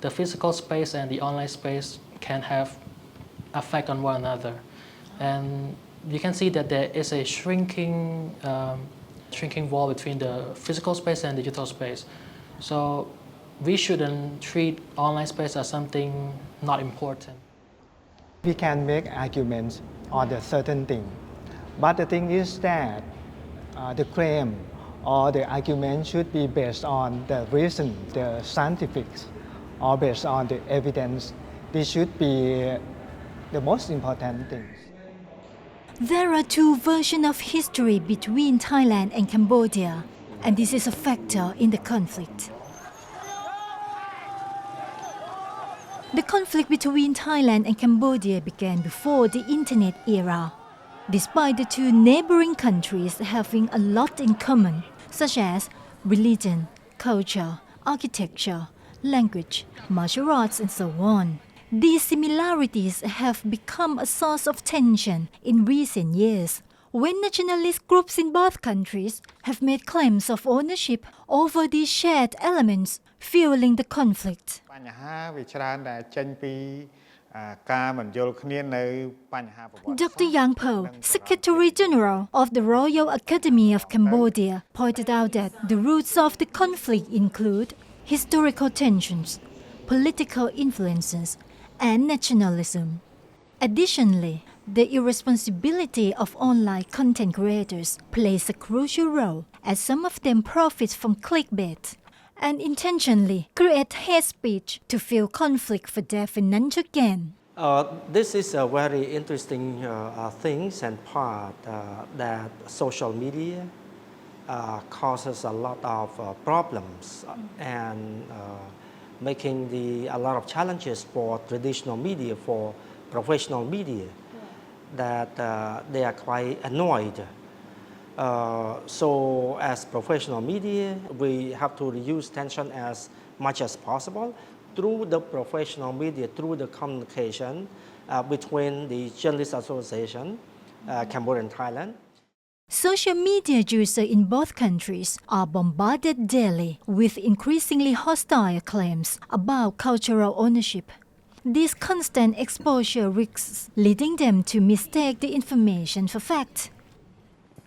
the physical space and the online space can have effect on one another. And you can see that there is a shrinking wall between the physical space and digital space. So we shouldn't treat online space as something not important. We can make arguments on a certain thing, but the thing is that the claim or the argument should be based on the reason, the scientific, or based on the evidence. This should be the most important thing. There are two versions of history between Thailand and Cambodia, and this is a factor in the conflict. The conflict between Thailand and Cambodia began before the Internet era. Despite the two neighboring countries having a lot in common, such as religion, culture, architecture, language, martial arts, and so on, these similarities have become a source of tension in recent years, when nationalist groups in both countries have made claims of ownership over these shared elements, fueling the conflict. Dr. Yang Po, Secretary General of the Royal Academy of Cambodia, pointed out that the roots of the conflict include historical tensions, political influences, and nationalism. Additionally, the irresponsibility of online content creators plays a crucial role, as some of them profit from clickbait and intentionally create hate speech to fuel conflict for their financial gain. This is a very interesting thing and part that social media causes a lot of problems and making a lot of challenges for traditional media, for professional media, that they are quite annoyed. So as professional media, we have to reduce tension as much as possible through the professional media, through the communication between the Journalists Association, Cambodia and Thailand. Social media users in both countries are bombarded daily with increasingly hostile claims about cultural ownership. This constant exposure risks leading them to mistake the information for fact.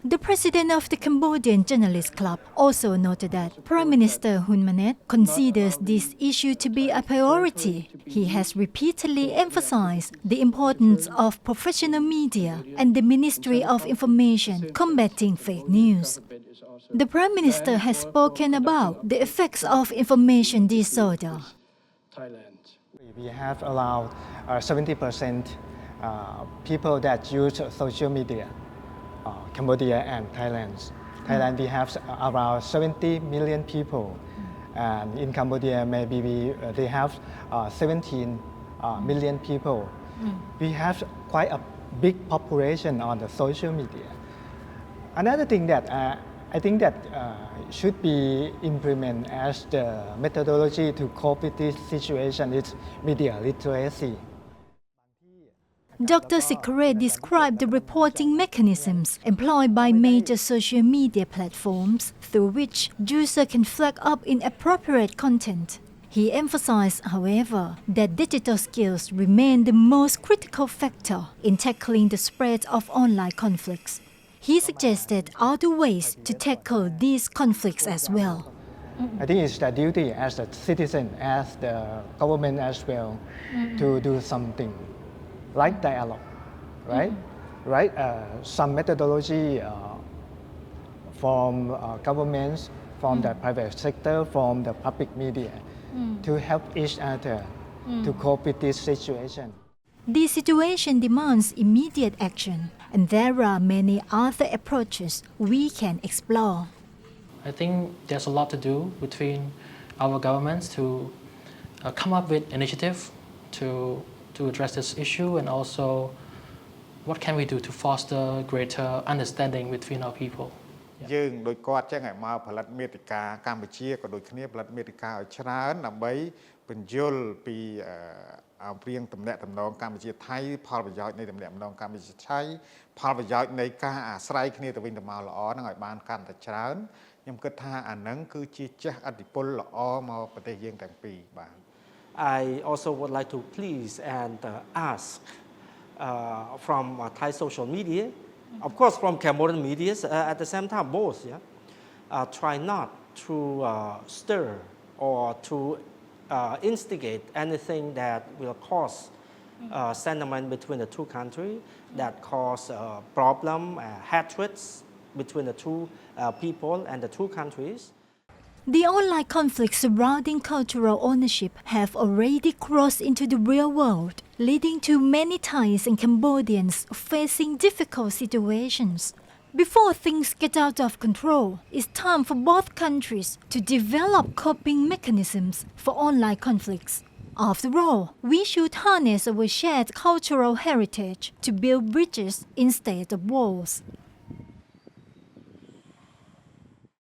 The president of the Cambodian Journalists Club also noted that Prime Minister Hun Manet considers this issue to be a priority. He has repeatedly emphasized the importance of professional media and the Ministry of Information combating fake news. The Prime Minister has spoken about the effects of information disorder. We have around 70% people that use social media. Cambodia and Thailand. Thailand, we have around 70 million people, and in Cambodia, maybe they have 17 million people. We have quite a big population on the social media. Another thing that I think that should be implemented as the methodology to cope with this situation is media literacy. Dr. Sikare described the reporting mechanisms employed by major social media platforms through which users can flag up inappropriate content. He emphasized, however, that digital skills remain the most critical factor in tackling the spread of online conflicts. He suggested other ways to tackle these conflicts as well. I think it's the duty as a citizen, as the government as well, to do something. Like dialogue, right? Right? Some methodology from governments, from the private sector, from the public media, to help each other to cope with this situation. The situation demands immediate action, and there are many other approaches we can explore. I think there's a lot to do between our governments to come up with initiative to address this issue, and also what can we do to foster greater understanding between our people. យើងដោយគាត់ចឹងឲ្យមកផលិតមាតិកាកម្ពុជាក៏ដូចគ្នាផលិតមាតិកាឲ្យច្រើនដើម្បីបញ្យល់ពីព្រៀងទំនាក់ទំនងកម្ពុជាថៃផលប្រយោជន៍នៃទំនាក់ទំនងកម្ពុជាថៃផលប្រយោជន៍នៃការអាស្រ័យគ្នាទៅវិញទៅមកល្អហ្នឹងឲ្យបានកាន់តែច្រើនខ្ញុំគិតថាអាហ្នឹងគឺជាចេះឥទ្ធិពលល្អមកប្រទេសយើងទាំងពីរបាទ I also would like to please and ask from Thai social media, of course from Cambodian media at the same time, both, try not to stir or to instigate anything that will cause sentiment between the two countries, that cause problem, hatreds between the two people and the two countries. The online conflicts surrounding cultural ownership have already crossed into the real world, leading to many Thais and Cambodians facing difficult situations. Before things get out of control, it's time for both countries to develop coping mechanisms for online conflicts. After all, we should harness our shared cultural heritage to build bridges instead of walls.